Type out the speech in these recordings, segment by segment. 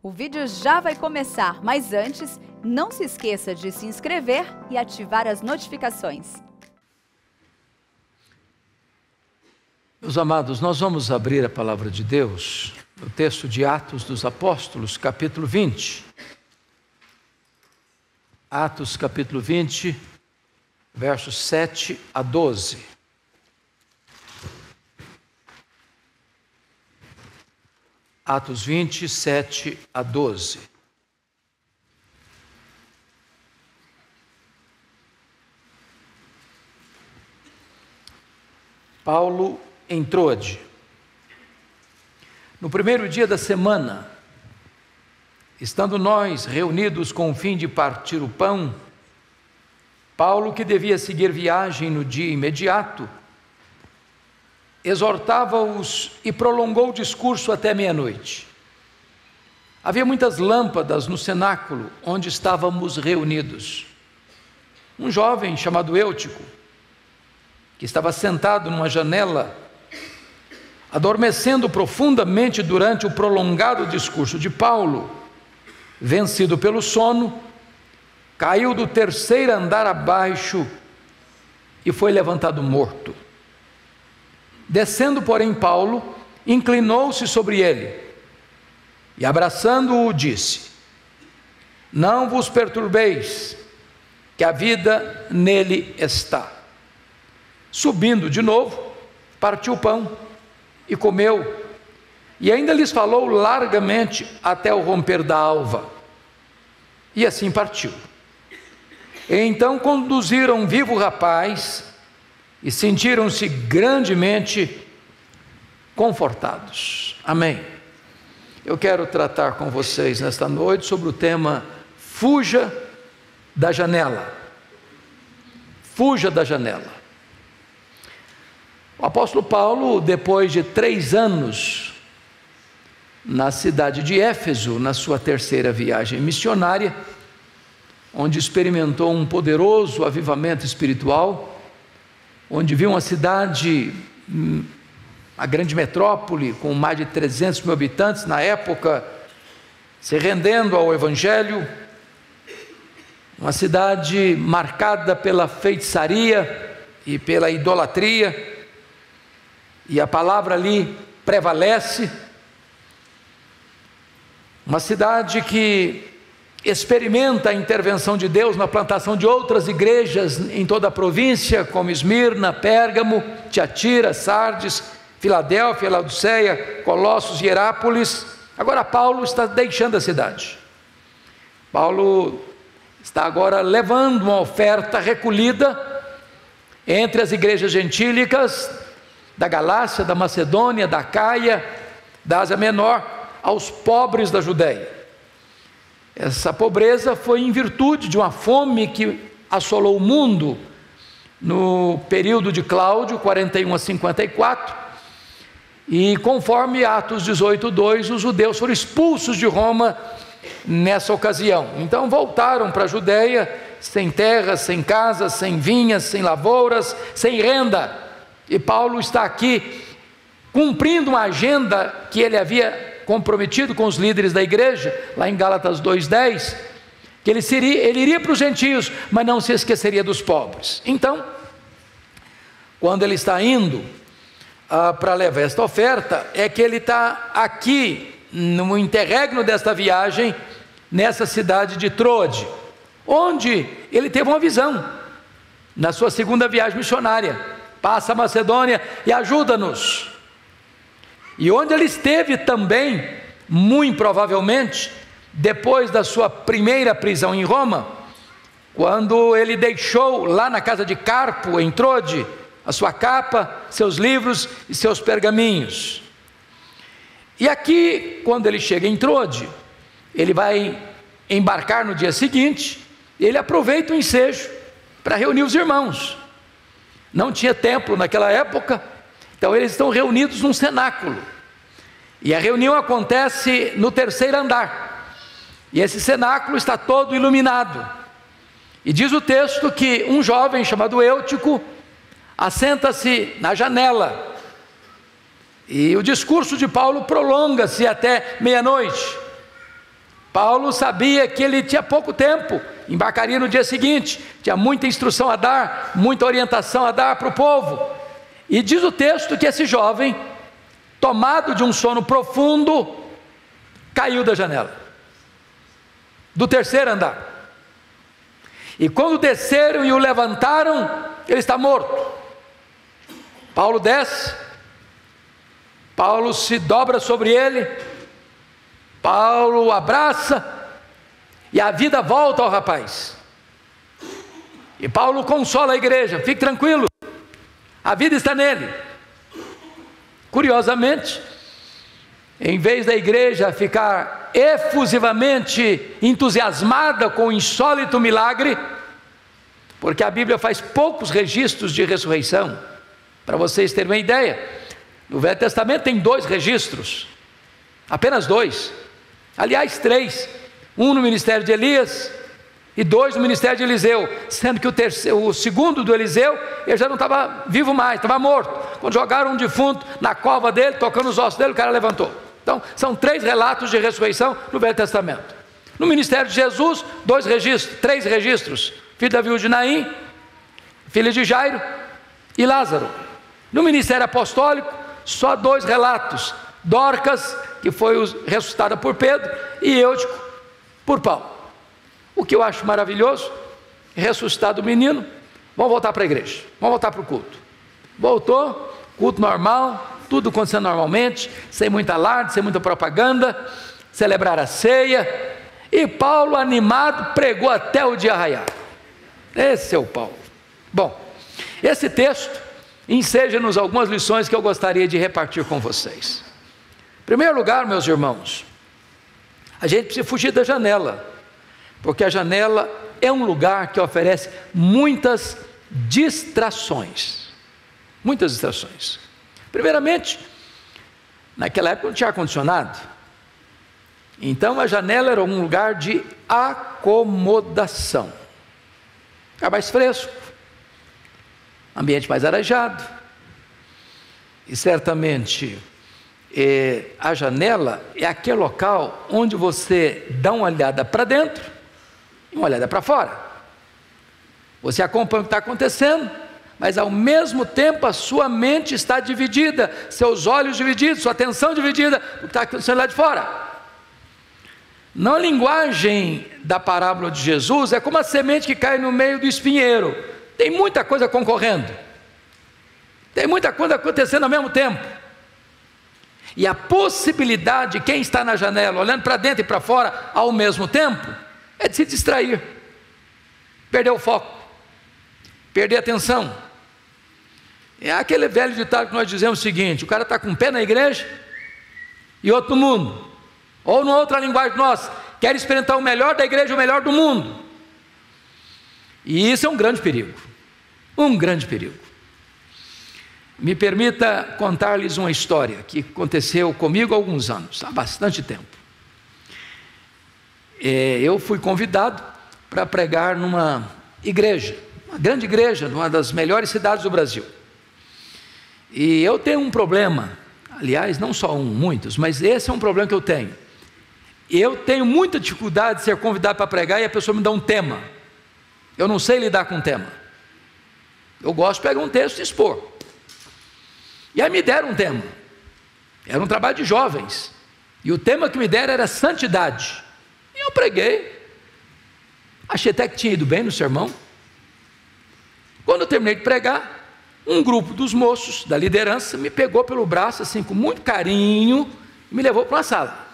O vídeo já vai começar, mas antes, não se esqueça de se inscrever e ativar as notificações. Meus amados, nós vamos abrir a palavra de Deus no texto de Atos dos Apóstolos, capítulo 20. Atos, capítulo 20, versos 7 a 12. Atos 20, 7 a 12. Paulo em Troade. No primeiro dia da semana, estando nós reunidos com o fim de partir o pão, Paulo, que devia seguir viagem no dia imediato, exortava-os e prolongou o discurso até meia-noite. Havia muitas lâmpadas no cenáculo onde estávamos reunidos. Um jovem chamado Eutico, que estava sentado numa janela, adormecendo profundamente durante o prolongado discurso de Paulo, vencido pelo sono, caiu do terceiro andar abaixo e foi levantado morto. Descendo, porém, Paulo inclinou-se sobre ele e, abraçando-o, disse: Não vos perturbeis, que a vida nele está. Subindo de novo, partiu o pão e comeu, e ainda lhes falou largamente até o romper da alva, e assim partiu. E então conduziram vivo o rapaz e sentiram-se grandemente confortados. Amém. Eu quero tratar com vocês nesta noite sobre o tema Fuja da janela. Fuja da janela. O apóstolo Paulo, depois de 3 anos na cidade de Éfeso, na sua terceira viagem missionária, onde experimentou um poderoso avivamento espiritual, onde viu uma cidade, a grande metrópole, com mais de 300 mil habitantes na época, se rendendo ao Evangelho, uma cidade marcada pela feitiçaria e pela idolatria, e a palavra ali prevalece, uma cidade que experimenta a intervenção de Deus na plantação de outras igrejas em toda a província, como Esmirna, Pérgamo, Tiatira, Sardes, Filadélfia, Laodiceia, Colossos e Herápolis. Agora Paulo está deixando a cidade. Paulo está agora levando uma oferta recolhida entre as igrejas gentílicas da Galácia, da Macedônia, da Caia, da Ásia Menor, aos pobres da Judéia. Essa pobreza foi em virtude de uma fome que assolou o mundo no período de Cláudio, 41 a 54, e conforme Atos 18:2, os judeus foram expulsos de Roma nessa ocasião. Então voltaram para a Judéia, sem terras, sem casas, sem vinhas, sem lavouras, sem renda. E Paulo está aqui cumprindo uma agenda que ele havia comprometido com os líderes da igreja, lá em Gálatas 2:10, que ele iria para os gentios, mas não se esqueceria dos pobres. Então, quando ele está indo para levar esta oferta, é que ele está aqui, no interregno desta viagem, nessa cidade de Troade, onde ele teve uma visão, na sua segunda viagem missionária: passa a Macedônia e ajuda-nos. E onde ele esteve também, muito provavelmente, depois da sua primeira prisão em Roma, quando ele deixou lá na casa de Carpo, em Troade, a sua capa, seus livros e seus pergaminhos. E aqui, quando ele chega em Troade, ele vai embarcar no dia seguinte, ele aproveita o ensejo para reunir os irmãos. Não tinha templo naquela época, então eles estão reunidos num cenáculo, e a reunião acontece no terceiro andar, e esse cenáculo está todo iluminado, e diz o texto que um jovem chamado Eutico assenta-se na janela, e o discurso de Paulo prolonga-se até meia-noite. Paulo sabia que ele tinha pouco tempo, embarcaria no dia seguinte, tinha muita instrução a dar, muita orientação a dar para o povo. E diz o texto que esse jovem, tomado de um sono profundo, caiu da janela, do terceiro andar. E quando desceram e o levantaram, ele está morto. Paulo desce, Paulo se dobra sobre ele, Paulo o abraça, e a vida volta ao rapaz. E Paulo consola a igreja: fique tranquilo, a vida está nele. Curiosamente, em vez da igreja ficar efusivamente entusiasmada com o insólito milagre, porque a Bíblia faz poucos registros de ressurreição, para vocês terem uma ideia, no Velho Testamento tem 2 registros, apenas 2, aliás 3, um no ministério de Elias e 2 no ministério de Eliseu, sendo que o segundo do Eliseu, ele já não estava vivo mais, estava morto. Quando jogaram um defunto na cova dele, tocando os ossos dele, o cara levantou. Então, são 3 relatos de ressurreição no Velho Testamento. No ministério de Jesus, 3 registros: filho da viúva de Naim, filha de Jairo e Lázaro. No ministério apostólico, só 2 relatos: Dorcas, que foi ressuscitada por Pedro, e Eutico por Paulo. O que eu acho maravilhoso, ressuscitado o menino, vamos voltar para a igreja, vamos voltar para o culto. Voltou, culto normal, tudo acontecendo normalmente, sem muita alarde, sem muita propaganda, celebrar a ceia, e Paulo, animado, pregou até o dia raiar. Esse é o Paulo. Bom, esse texto enseja-nos algumas lições que eu gostaria de repartir com vocês. Em primeiro lugar, meus irmãos, a gente precisa fugir da janela, porque a janela é um lugar que oferece muitas distrações. Muitas distrações. Primeiramente, naquela época não tinha ar-condicionado, então a janela era um lugar de acomodação. Era mais fresco, ambiente mais arejado, e certamente a janela é aquele local onde você dá uma olhada para dentro e uma olhada para fora. Você acompanha o que está acontecendo, mas ao mesmo tempo a sua mente está dividida, seus olhos divididos, sua atenção dividida, o que está acontecendo lá de fora. Na linguagem da parábola de Jesus, é como a semente que cai no meio do espinheiro. Tem muita coisa concorrendo, tem muita coisa acontecendo ao mesmo tempo, e a possibilidade de quem está na janela, olhando para dentro e para fora ao mesmo tempo, é de se distrair, perder o foco, perder a atenção. É aquele velho ditado que nós dizemos o seguinte: o cara está com um pé na igreja e outro no mundo, ou numa outra linguagem nossa, quer experimentar o melhor da igreja, o melhor do mundo. E isso é um grande perigo, um grande perigo. Me permita contar-lhes uma história que aconteceu comigo há alguns anos, há bastante tempo. Eu fui convidado para pregar numa igreja, uma grande igreja, numa das melhores cidades do Brasil. E eu tenho um problema, aliás, não só um, muitos, mas esse é um problema que eu tenho. Eu tenho muita dificuldade de ser convidado para pregar e a pessoa me dá um tema. Eu não sei lidar com tema. Eu gosto de pegar um texto e expor. E aí me deram um tema, era um trabalho de jovens, e o tema que me deram era santidade. E eu preguei, achei até que tinha ido bem no sermão. Quando eu terminei de pregar, um grupo dos moços da liderança me pegou pelo braço, assim, com muito carinho, e me levou para uma sala.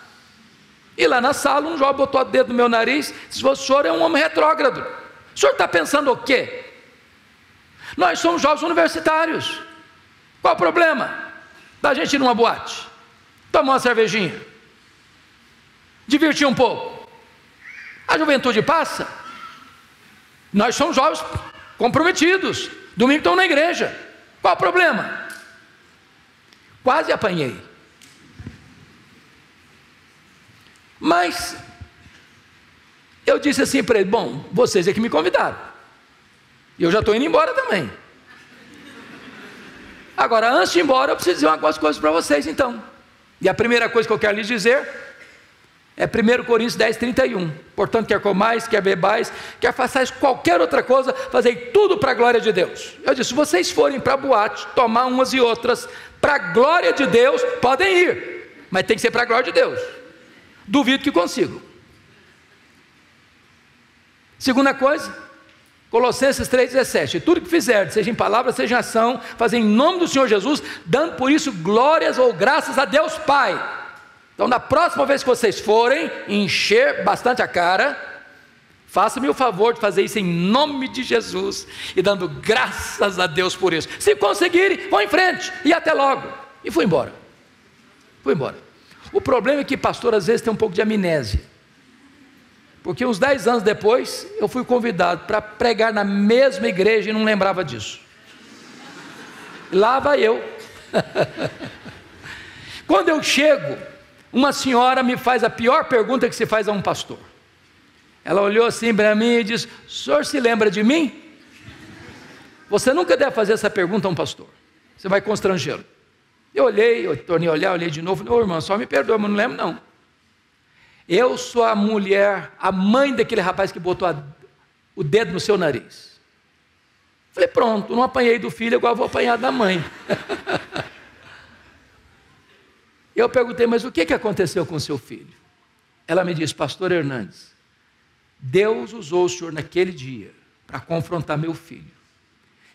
E lá na sala, um jovem botou o dedo no meu nariz e disse: o senhor é um homem retrógrado, o senhor está pensando o quê? Nós somos jovens universitários, qual o problema da gente ir numa boate, tomar uma cervejinha, divertir um pouco? A juventude passa, nós somos jovens comprometidos, domingo estão na igreja, qual o problema? Quase apanhei, mas eu disse assim para ele: bom, vocês é que me convidaram, e eu já estou indo embora também. Agora, antes de ir embora, eu preciso dizer algumas coisas para vocês então. E a primeira coisa que eu quero lhes dizer É 1 Coríntios 10, 31. Portanto, quer comais, quer bebais, quer façais qualquer outra coisa, fazei tudo para a glória de Deus. Eu disse, se vocês forem para a boate, tomar umas e outras, para a glória de Deus, podem ir, mas tem que ser para a glória de Deus. Duvido que consigam. Segunda coisa, Colossenses 3,17. Tudo que fizerdes, seja em palavra, seja em ação, fazei em nome do Senhor Jesus, dando por isso glórias ou graças a Deus Pai. Então, na próxima vez que vocês forem encher bastante a cara, faça-me o favor de fazer isso em nome de Jesus e dando graças a Deus por isso. Se conseguirem, vão em frente e até logo. E fui embora. Fui embora. O problema é que pastor às vezes tem um pouco de amnésia, porque uns 10 anos depois eu fui convidado para pregar na mesma igreja e não lembrava disso. Lá vai eu. Quando eu chego, uma senhora me faz a pior pergunta que se faz a um pastor. Ela olhou assim para mim e disse: o senhor se lembra de mim? Você nunca deve fazer essa pergunta a um pastor, você vai constrangê-lo. Eu olhei, eu tornei a olhar, olhei de novo. Ô irmão, só me perdoa, mas não lembro não. Eu sou a mulher, a mãe daquele rapaz que botou o dedo no seu nariz. Falei, pronto, não apanhei do filho, agora vou apanhar da mãe. Eu perguntei, mas o que aconteceu com o seu filho? Ela me disse, pastor Hernandes, Deus usou o senhor naquele dia para confrontar meu filho.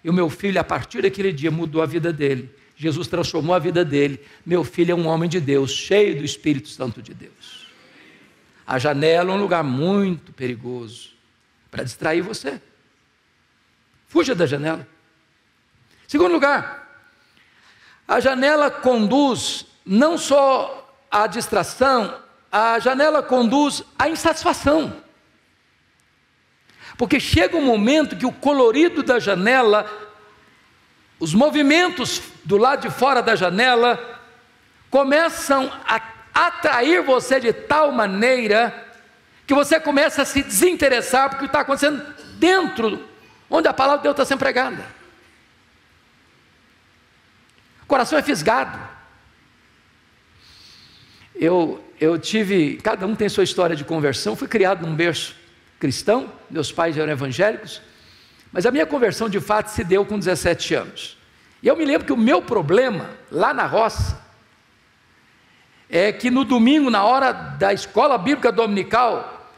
E o meu filho, a partir daquele dia, mudou a vida dele. Jesus transformou a vida dele. Meu filho é um homem de Deus, cheio do Espírito Santo de Deus. A janela é um lugar muito perigoso para distrair você. Fuja da janela. Segundo lugar, a janela conduz não só à distração, a janela conduz à insatisfação. Porque chega um momento que o colorido da janela, os movimentos do lado de fora da janela, começam a atrair você de tal maneira que você começa a se desinteressar porque está acontecendo dentro, onde a palavra de Deus está sendo pregada. O coração é fisgado. Eu tive, cada um tem sua história de conversão. Fui criado num berço cristão, meus pais eram evangélicos, mas a minha conversão de fato se deu com 17 anos. E eu me lembro que o meu problema lá na roça é que no domingo, na hora da escola bíblica dominical,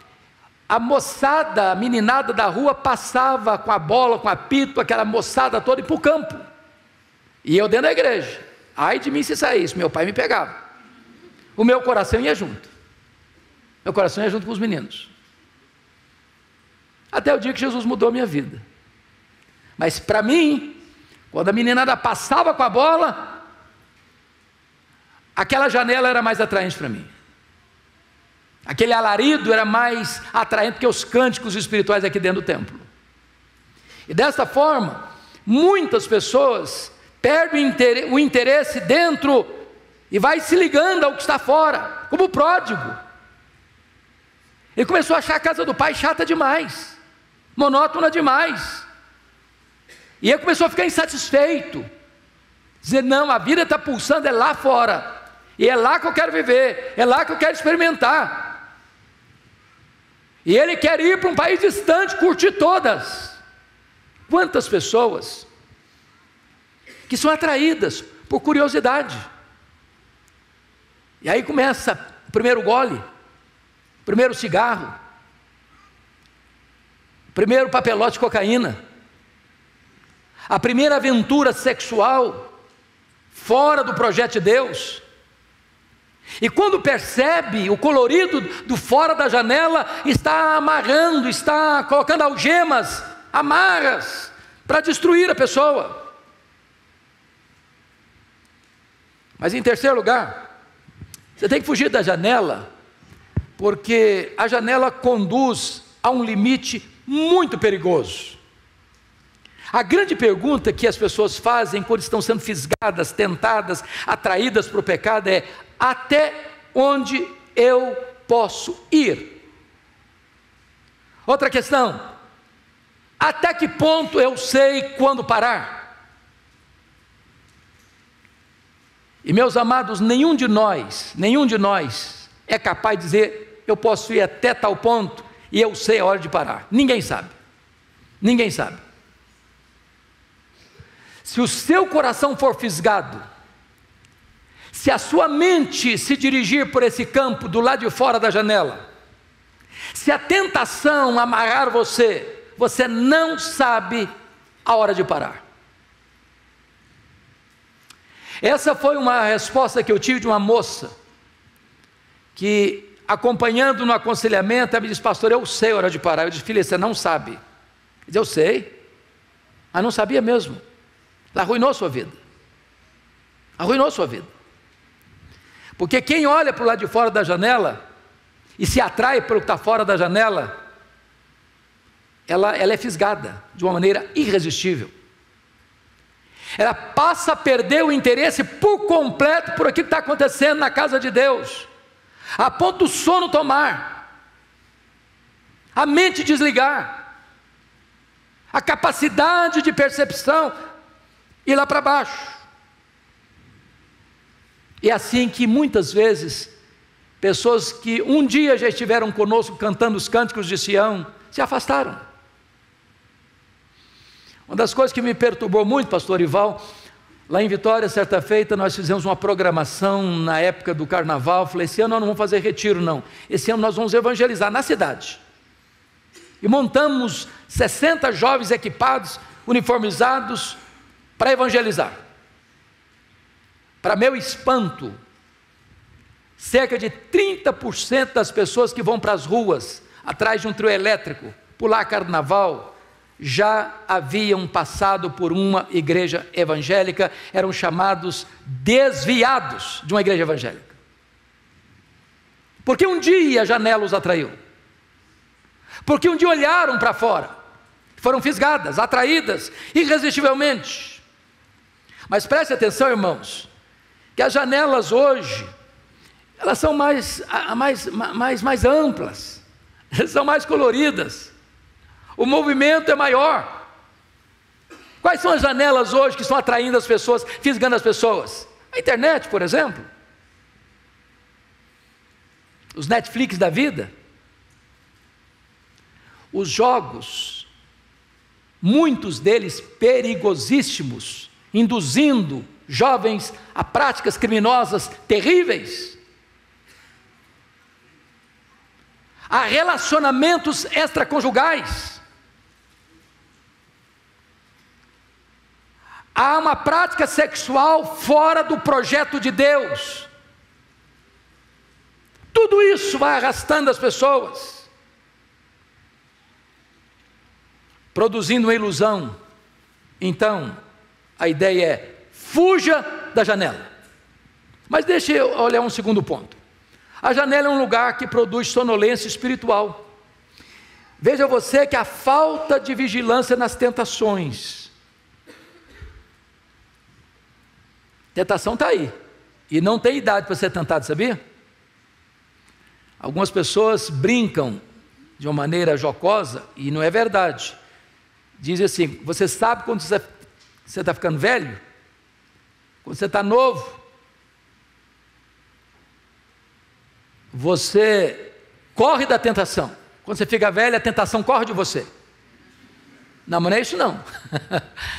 a moçada, a meninada da rua passava com a bola, com apito, aquela moçada toda, para o campo, e eu dentro da igreja. Ai de mim se saísse, meu pai me pegava. O meu coração ia junto. Meu coração ia junto com os meninos. Até o dia que Jesus mudou a minha vida. Mas para mim, quando a meninada passava com a bola, aquela janela era mais atraente para mim. Aquele alarido era mais atraente que os cânticos espirituais aqui dentro do templo. E desta forma, muitas pessoas perdem o interesse dentro e vai se ligando ao que está fora, como o pródigo. Ele começou a achar a casa do pai chata demais, monótona demais, e ele começou a ficar insatisfeito, dizer, não, a vida está pulsando, é lá fora, e é lá que eu quero viver, é lá que eu quero experimentar, e ele quer ir para um país distante, curtir todas. Quantas pessoas que são atraídas por curiosidade, e aí começa o primeiro gole, o primeiro cigarro, o primeiro papelote de cocaína, a primeira aventura sexual fora do projeto de Deus. E quando percebe, o colorido do fora da janela está amarrando, está colocando algemas, amarras, para destruir a pessoa. Mas em terceiro lugar, você tem que fugir da janela, porque a janela conduz a um limite muito perigoso. A grande pergunta que as pessoas fazem quando estão sendo fisgadas, tentadas, atraídas para o pecado é: até onde eu posso ir? Outra questão: até que ponto eu sei quando parar? E meus amados, nenhum de nós é capaz de dizer eu posso ir até tal ponto e eu sei a hora de parar. Ninguém sabe. Ninguém sabe. Se o seu coração for fisgado, se a sua mente se dirigir por esse campo do lado de fora da janela, se a tentação amarrar você, você não sabe a hora de parar. Essa foi uma resposta que eu tive de uma moça, que acompanhando no aconselhamento, ela me disse: pastor, eu sei a hora de parar. Eu disse: filha, você não sabe. Eu disse: eu sei, mas não sabia mesmo. Ela arruinou sua vida. Arruinou sua vida. Porque quem olha para o lado de fora da janela e se atrai pelo que está fora da janela, ela é fisgada de uma maneira irresistível. Ela passa a perder o interesse por completo por aquilo que está acontecendo na casa de Deus, a ponto do sono tomar, a mente desligar, a capacidade de percepção ir lá para baixo. É assim que muitas vezes pessoas que um dia já estiveram conosco cantando os cânticos de Sião se afastaram. Uma das coisas que me perturbou muito, pastor Ival, lá em Vitória, certa feita, nós fizemos uma programação na época do carnaval. Falei: esse ano nós não vamos fazer retiro, não. Esse ano nós vamos evangelizar na cidade. E montamos 60 jovens equipados, uniformizados, para evangelizar. Para meu espanto, cerca de 30% das pessoas que vão para as ruas, atrás de um trio elétrico, pular carnaval, já haviam passado por uma igreja evangélica, eram chamados desviados de uma igreja evangélica. Porque um dia a janela os atraiu. Porque um dia olharam para fora, foram fisgadas, atraídas irresistivelmente. Mas preste atenção, irmãos, que as janelas hoje, elas são mais amplas, elas são mais coloridas, o movimento é maior. Quais são as janelas hoje que estão atraindo as pessoas, fisgando as pessoas? A internet, por exemplo, os Netflix da vida, os jogos, muitos deles perigosíssimos, induzindo jovens a práticas criminosas terríveis, a relacionamentos extraconjugais. Há uma prática sexual fora do projeto de Deus. Tudo isso vai arrastando as pessoas, produzindo uma ilusão. Então, a ideia é: fuja da janela. Mas deixe eu olhar um segundo ponto. A janela é um lugar que produz sonolência espiritual. Veja você que a falta de vigilância nas tentações. Tentação está aí, e não tem idade para ser tentado, sabia? Algumas pessoas brincam de uma maneira jocosa, e não é verdade. Dizem assim: você sabe quando você está ficando velho? Quando você está novo, você corre da tentação. Quando você fica velho, a tentação corre de você. Não, mas não é isso não.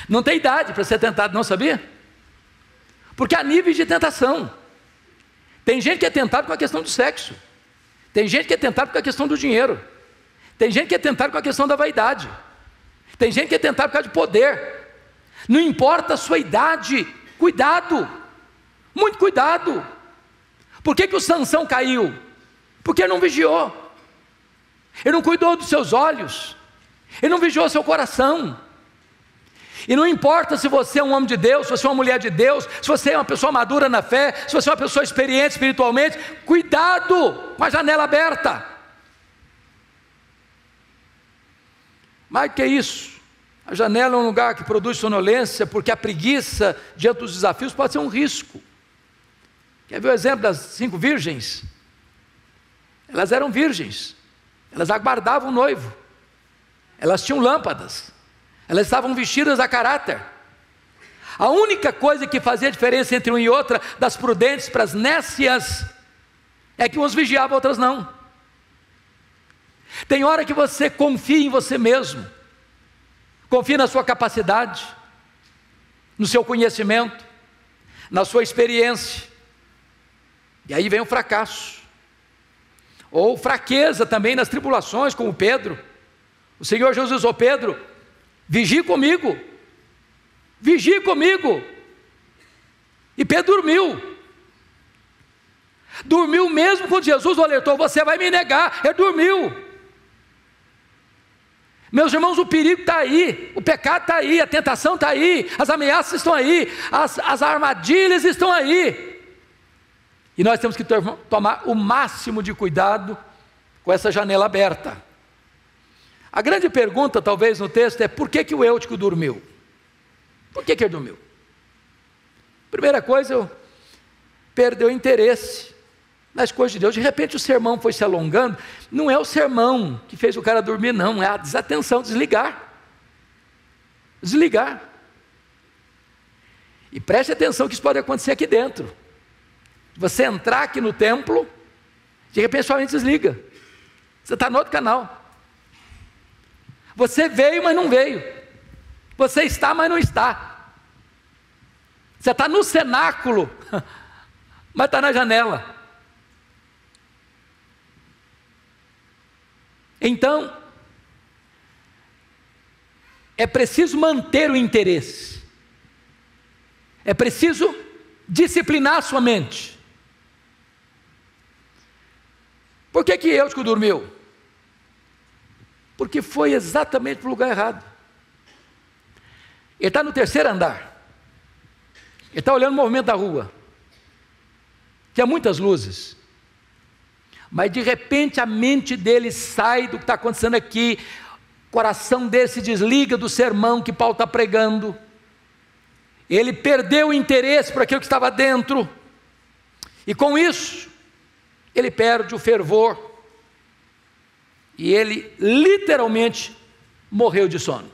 Não tem idade para ser tentado, não, sabia? Porque há níveis de tentação. Tem gente que é tentado com a questão do sexo. Tem gente que é tentado com a questão do dinheiro. Tem gente que é tentado com a questão da vaidade. Tem gente que é tentado por causa de poder. Não importa a sua idade, cuidado, muito cuidado. Por que o Sansão caiu? Porque ele não vigiou. Ele não cuidou dos seus olhos. Ele não vigiou seu coração. E não importa se você é um homem de Deus, se você é uma mulher de Deus, se você é uma pessoa madura na fé, se você é uma pessoa experiente espiritualmente, cuidado com a janela aberta. Mais do que isso, a janela é um lugar que produz sonolência, porque a preguiça diante dos desafios pode ser um risco. Quer ver o exemplo das 5 virgens? Elas eram virgens, elas aguardavam o noivo, elas tinham lâmpadas, elas estavam vestidas a caráter. A única coisa que fazia diferença entre uma e outra, das prudentes para as nécias, é que umas vigiavam, outras não. Tem hora que você confia em você mesmo, confia na sua capacidade, no seu conhecimento, na sua experiência, e aí vem o fracasso, ou fraqueza também nas tribulações, como Pedro. O Senhor Jesus, ô Pedro, vigie comigo, e Pedro dormiu mesmo quando Jesus o alertou: você vai me negar. Ele dormiu. Meus irmãos, o perigo está aí, o pecado está aí, a tentação está aí, as ameaças estão aí, as armadilhas estão aí, e nós temos que tomar o máximo de cuidado com essa janela aberta. A grande pergunta talvez no texto é: por que o Eutico dormiu? Por que ele dormiu? Primeira coisa, perdeu interesse nas coisas de Deus. De repente o sermão foi se alongando. Não é o sermão que fez o cara dormir, não, é a desatenção, desligar. E preste atenção que isso pode acontecer aqui dentro. Você entrar aqui no templo, de repente sua mente desliga, você está no outro canal. Você veio, mas não veio. Você está, mas não está. Você está no cenáculo, mas está na janela. Então, é preciso manter o interesse, é preciso disciplinar a sua mente. Por que Eutico dormiu? Porque foi exatamente para o lugar errado. Ele está no terceiro andar, ele está olhando o movimento da rua, que há muitas luzes, mas de repente a mente dele sai do que está acontecendo aqui, o coração dele se desliga do sermão que Paulo está pregando, ele perdeu o interesse por aquilo que estava dentro, e com isso, ele perde o fervor, e ele literalmente morreu de sono.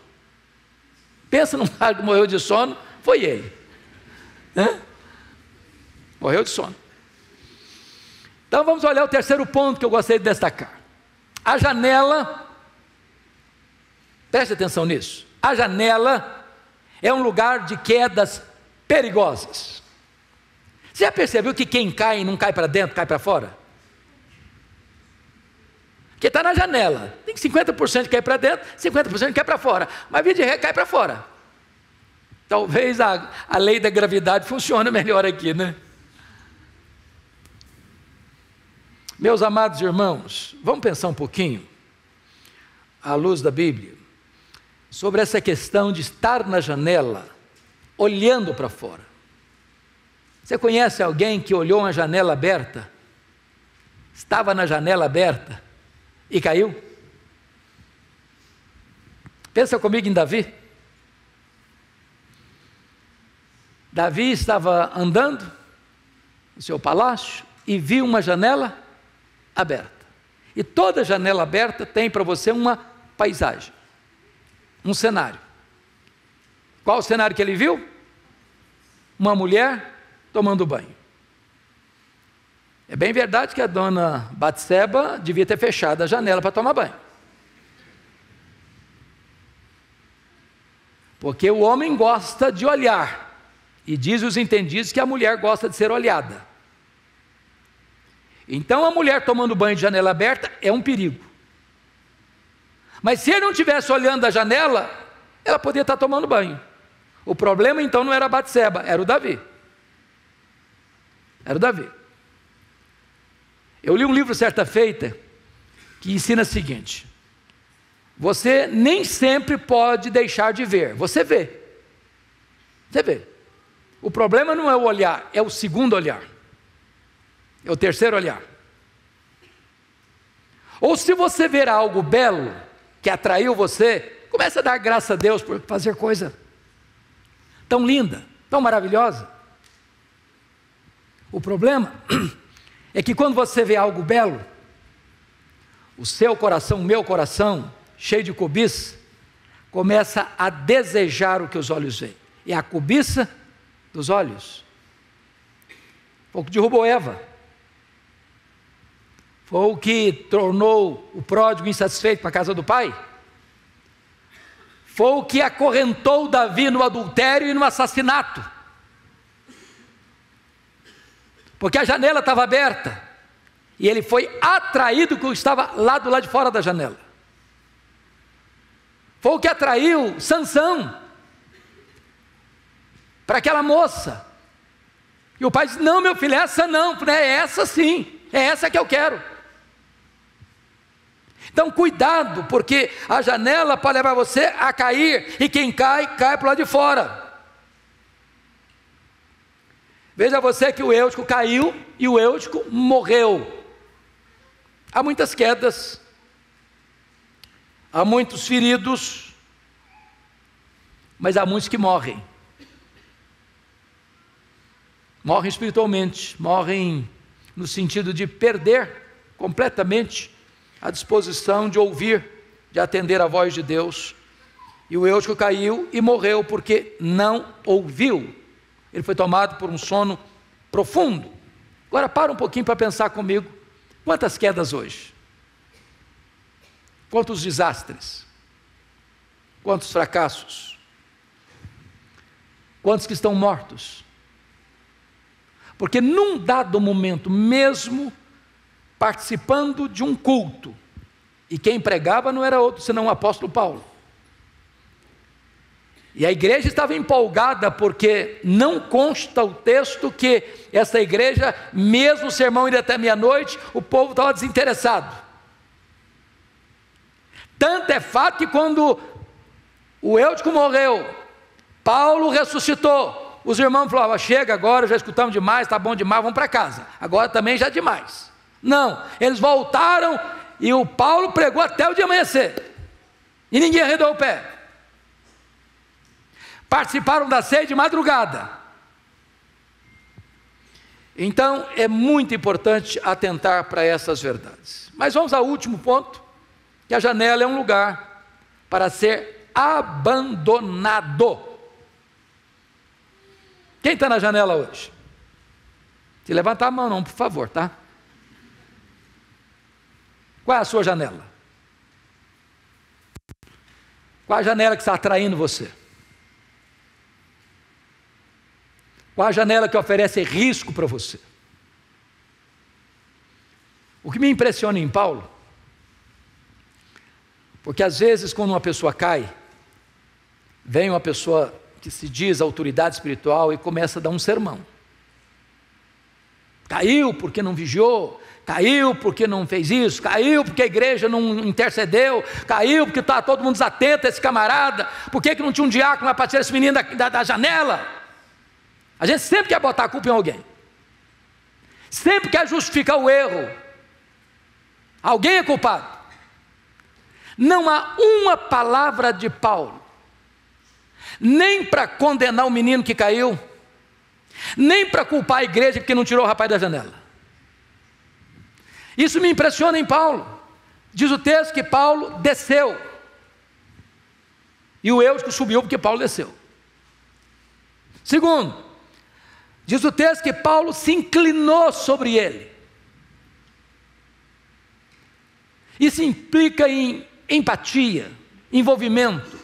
Pensa num cara que morreu de sono, foi ele, né? Morreu de sono. Então vamos olhar o terceiro ponto que eu gostaria de destacar. A janela, preste atenção nisso, a janela é um lugar de quedas perigosas. Você já percebeu que quem cai não cai para dentro, cai para fora? Porque está na janela, tem 50% que cai para dentro, 50% que cai para fora, mas via de regra cai para fora. Talvez a lei da gravidade funcione melhor aqui, né? Meus amados irmãos, vamos pensar um pouquinho, à luz da Bíblia, sobre essa questão de estar na janela, olhando para fora. Você conhece alguém que olhou uma janela aberta, estava na janela aberta e caiu? Pensa comigo em Davi. Davi estava andando no seu palácio e viu uma janela aberta. E toda janela aberta tem para você uma paisagem, um cenário. Qual o cenário que ele viu? Uma mulher tomando banho. É bem verdade que a dona Batseba devia ter fechado a janela para tomar banho, porque o homem gosta de olhar, e diz os entendidos que a mulher gosta de ser olhada. Então a mulher tomando banho de janela aberta é um perigo. Mas se ele não estivesse olhando a janela, ela poderia estar tomando banho. O problema então não era a Batseba, era o Davi. Era o Davi. Eu li um livro certa feita que ensina o seguinte: você nem sempre pode deixar de ver, você vê. Você vê. O problema não é o olhar, é o segundo olhar, é o terceiro olhar. Ou se você ver algo belo que atraiu você, comece a dar graças a Deus por fazer coisa tão linda, tão maravilhosa. O problema é que quando você vê algo belo, o seu coração, o meu coração, cheio de cobiça, começa a desejar o que os olhos veem. É a cobiça dos olhos. Foi o que derrubou Eva. Foi o que tornou o pródigo insatisfeito para a casa do pai? Foi o que acorrentou Davi no adultério e no assassinato? Porque a janela estava aberta e ele foi atraído com o que estava lá do lado de fora da janela. Foi o que atraiu Sansão para aquela moça. E o pai disse: não, meu filho, essa não, é essa sim, é essa que eu quero. Então cuidado, porque a janela pode levar você a cair, e quem cai, cai para o lado de fora. Veja você que o Eutico caiu e o Eutico morreu. Há muitas quedas, há muitos feridos, mas há muitos que morrem. Morrem espiritualmente, morrem no sentido de perder completamente a disposição de ouvir, de atender a voz de Deus. E o Eutico caiu e morreu porque não ouviu. Ele foi tomado por um sono profundo. Agora para um pouquinho para pensar comigo. Quantas quedas hoje? Quantos desastres? Quantos fracassos? Quantos que estão mortos? Porque num dado momento, mesmo participando de um culto, e quem pregava não era outro senão o apóstolo Paulo, e a igreja estava empolgada, porque não consta o texto que essa igreja, mesmo o sermão indo até meia-noite, o povo estava desinteressado. Tanto é fato que quando o Eutico morreu, Paulo ressuscitou, os irmãos falavam: chega agora, já escutamos demais, está bom demais, vamos para casa, agora também já é demais. Não, eles voltaram e o Paulo pregou até o dia amanhecer, e ninguém arredou o pé. Participaram da ceia de madrugada. Então é muito importante atentar para essas verdades. Mas vamos ao último ponto, que a janela é um lugar para ser abandonado. Quem está na janela hoje? Se levantar a mão não, por favor, tá? Qual é a sua janela? Qual a janela que está atraindo você? Qual a janela que oferece risco para você? O que me impressiona em Paulo, porque às vezes quando uma pessoa cai, vem uma pessoa que se diz autoridade espiritual e começa a dar um sermão. Caiu porque não vigiou, caiu porque não fez isso, caiu porque a igreja não intercedeu, caiu porque está todo mundo desatento a esse camarada, por que não tinha um diácono para tirar esse menino da janela? A gente sempre quer botar a culpa em alguém, sempre quer justificar o erro, alguém é culpado. Não há uma palavra de Paulo, nem para condenar o menino que caiu, nem para culpar a igreja porque não tirou o rapaz da janela. Isso me impressiona em Paulo. Diz o texto que Paulo desceu, e o Eutico subiu porque Paulo desceu. Segundo, diz o texto que Paulo se inclinou sobre ele. Isso implica em empatia, envolvimento.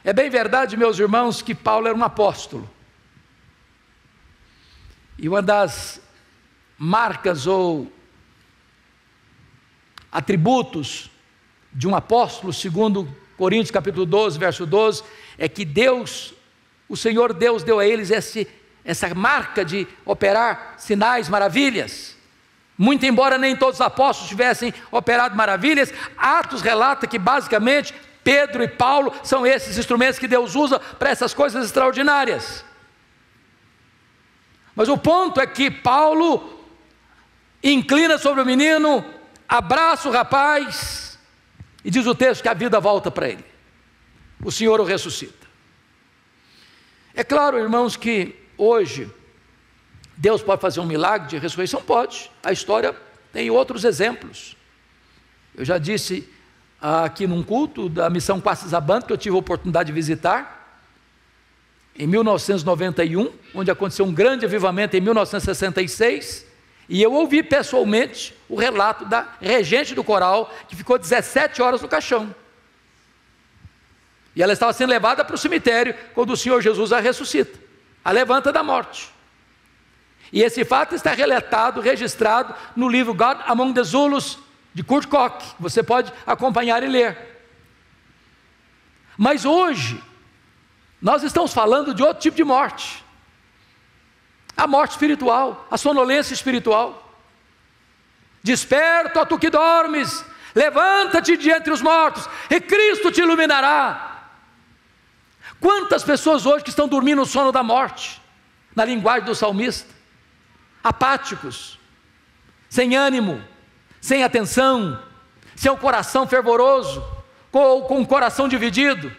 É bem verdade, meus irmãos, que Paulo era um apóstolo. E uma das marcas ou atributos de um apóstolo, segundo Coríntios capítulo 12, verso 12, é que Deus, o Senhor Deus deu a eles essa marca de operar sinais, maravilhas. Muito embora nem todos os apóstolos tivessem operado maravilhas, Atos relata que basicamente Pedro e Paulo são esses instrumentos que Deus usa para essas coisas extraordinárias. Mas o ponto é que Paulo inclina sobre o menino, abraça o rapaz, e diz o texto que a vida volta para ele. O Senhor o ressuscita. É claro, irmãos, que hoje Deus pode fazer um milagre de ressurreição? Pode. A história tem outros exemplos. Eu já disse aqui num culto da missão Quatzabampo, que eu tive a oportunidade de visitar, em 1991, onde aconteceu um grande avivamento em 1966, E eu ouvi pessoalmente o relato da regente do coral, que ficou 17 horas no caixão. E ela estava sendo levada para o cemitério quando o Senhor Jesus a ressuscita, a levanta da morte. E esse fato está relatado, registrado no livro God Among the Zulus, de Kurt Koch. Você pode acompanhar e ler. Mas hoje, nós estamos falando de outro tipo de morte. A morte espiritual, a sonolência espiritual. Desperta, ó tu que dormes, levanta-te de entre os mortos, e Cristo te iluminará. Quantas pessoas hoje que estão dormindo no sono da morte, na linguagem do salmista, apáticos, sem ânimo, sem atenção, sem um coração fervoroso, com um coração dividido,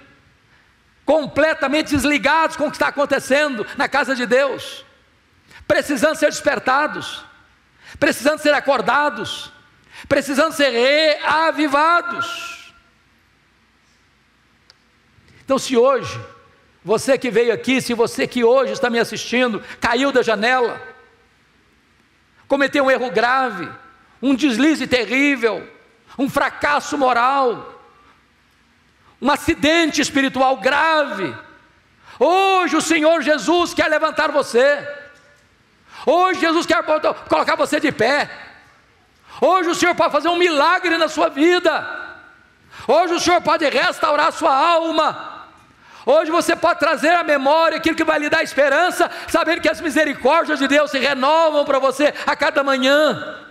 completamente desligados com o que está acontecendo na casa de Deus, precisando ser despertados, precisando ser acordados, precisando ser reavivados. Então, se hoje, você que veio aqui, se você que hoje está me assistindo, caiu da janela, cometeu um erro grave, um deslize terrível, um fracasso moral, um acidente espiritual grave, hoje o Senhor Jesus quer levantar você. Hoje Jesus quer colocar você de pé. Hoje o Senhor pode fazer um milagre na sua vida. Hoje o Senhor pode restaurar a sua alma. Hoje você pode trazer à memória aquilo que vai lhe dar esperança, sabendo que as misericórdias de Deus se renovam para você a cada manhã.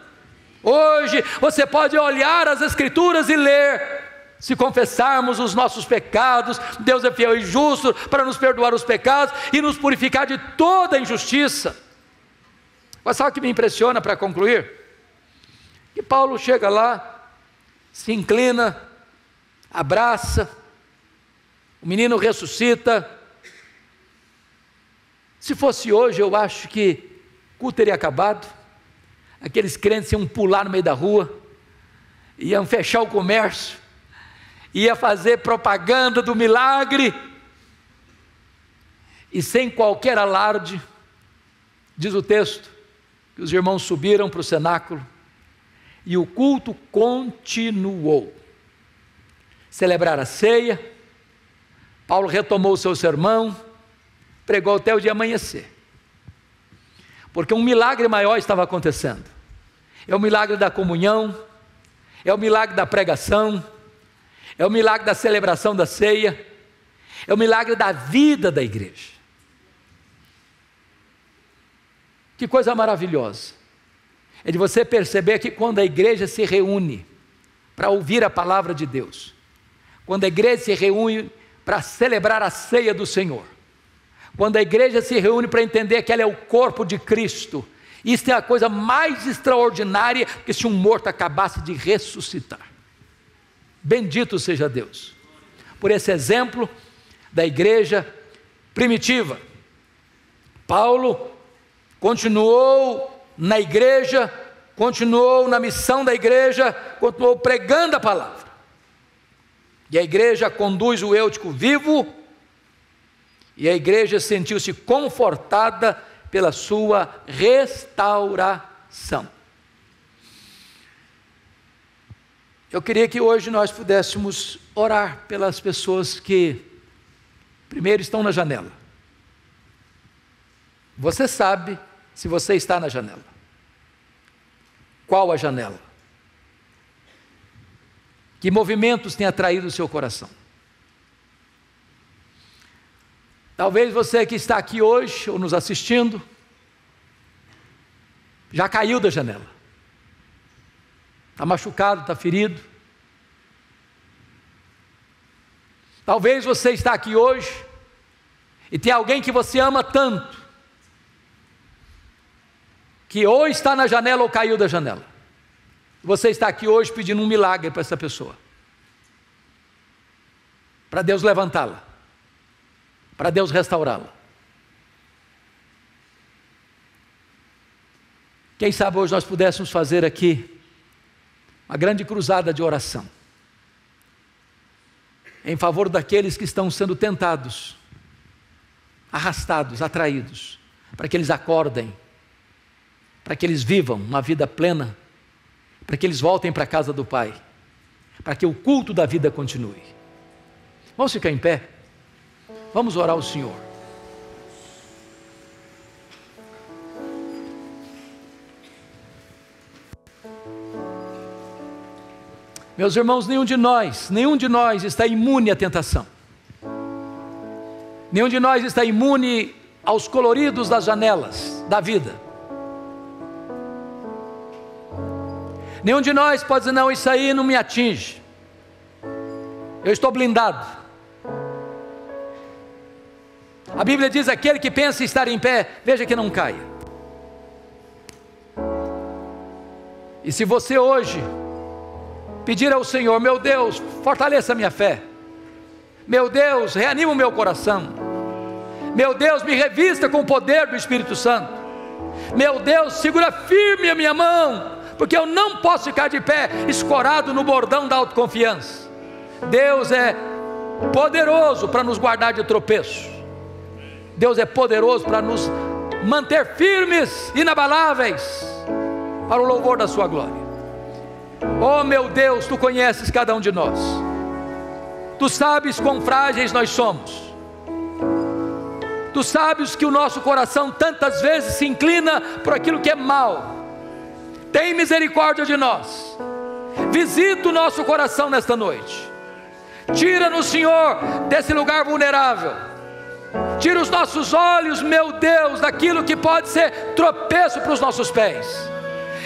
Hoje você pode olhar as Escrituras e ler: se confessarmos os nossos pecados, Deus é fiel e justo para nos perdoar os pecados e nos purificar de toda injustiça. Mas sabe o que me impressiona para concluir? Que Paulo chega lá, se inclina, abraça, o menino ressuscita. Se fosse hoje, eu acho que o culto teria acabado, aqueles crentes iam pular no meio da rua, iam fechar o comércio, ia fazer propaganda do milagre, e sem qualquer alarde, diz o texto, que os irmãos subiram para o cenáculo, e o culto continuou. Celebraram a ceia, Paulo retomou o seu sermão, pregou até o dia amanhecer, porque um milagre maior estava acontecendo. É o milagre da comunhão, é o milagre da pregação, é o milagre da celebração da ceia, é o milagre da vida da igreja. Que coisa maravilhosa é de você perceber que quando a igreja se reúne para ouvir a palavra de Deus, quando a igreja se reúne para celebrar a ceia do Senhor, quando a igreja se reúne para entender que ela é o corpo de Cristo, isso é a coisa mais extraordinária que se um morto acabasse de ressuscitar. Bendito seja Deus por esse exemplo da igreja primitiva. Paulo continuou na igreja, continuou na missão da igreja, continuou pregando a palavra. E a igreja conduz o Eutico vivo, e a igreja sentiu-se confortada pela sua restauração. Eu queria que hoje nós pudéssemos orar pelas pessoas que primeiro estão na janela. Você sabe se você está na janela. Qual a janela? Que movimentos têm atraído o seu coração? Talvez você que está aqui hoje, ou nos assistindo, já caiu da janela. Está machucado, está ferido. Talvez você está aqui hoje, e tem alguém que você ama tanto, que ou está na janela ou caiu da janela. Você está aqui hoje pedindo um milagre para essa pessoa, para Deus levantá-la, para Deus restaurá-la. Quem sabe hoje nós pudéssemos fazer aqui uma grande cruzada de oração em favor daqueles que estão sendo tentados, arrastados, atraídos, para que eles acordem para que eles vivam uma vida plena, para que eles voltem para a casa do Pai, para que o culto da vida continue. Vamos ficar em pé? Vamos orar ao Senhor. Meus irmãos, nenhum de nós está imune à tentação. Nenhum de nós está imune aos coloridos das janelas da vida. Nenhum de nós pode dizer, não, isso aí não me atinge. Eu estou blindado. A Bíblia diz, aquele que pensa em estar em pé, veja que não caia. E se você hoje pedir ao Senhor, meu Deus, fortaleça a minha fé, meu Deus, reanima o meu coração, meu Deus, me revista com o poder do Espírito Santo, meu Deus, segura firme a minha mão, porque eu não posso ficar de pé, escorado no bordão da autoconfiança. Deus é poderoso para nos guardar de tropeço, Deus é poderoso para nos manter firmes, inabaláveis, para o louvor da sua glória. Oh meu Deus, Tu conheces cada um de nós, Tu sabes quão frágeis nós somos, Tu sabes que o nosso coração tantas vezes se inclina por aquilo que é mal. Tem misericórdia de nós, visita o nosso coração nesta noite, tira-nos, Senhor, desse lugar vulnerável, tira os nossos olhos, meu Deus, daquilo que pode ser tropeço para os nossos pés.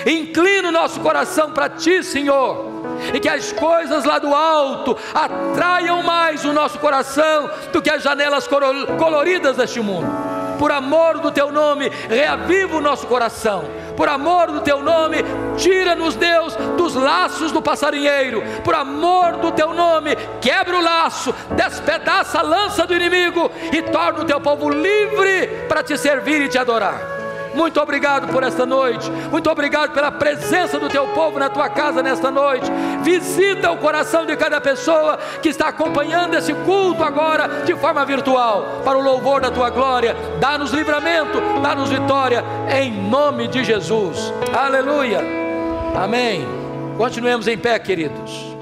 Inclina o nosso coração para Ti, Senhor, e que as coisas lá do alto atraiam mais o nosso coração do que as janelas coloridas deste mundo. Por amor do Teu nome, reaviva o nosso coração. Por amor do Teu nome, tira-nos, Deus, dos laços do passarinheiro. Por amor do Teu nome, quebra o laço, despedaça a lança do inimigo e torna o Teu povo livre para Te servir e Te adorar. Muito obrigado por esta noite, muito obrigado pela presença do Teu povo na Tua casa nesta noite. Visita o coração de cada pessoa que está acompanhando esse culto agora de forma virtual, para o louvor da Tua glória. Dá-nos livramento, dá-nos vitória, em nome de Jesus, aleluia, amém. Continuemos em pé, queridos.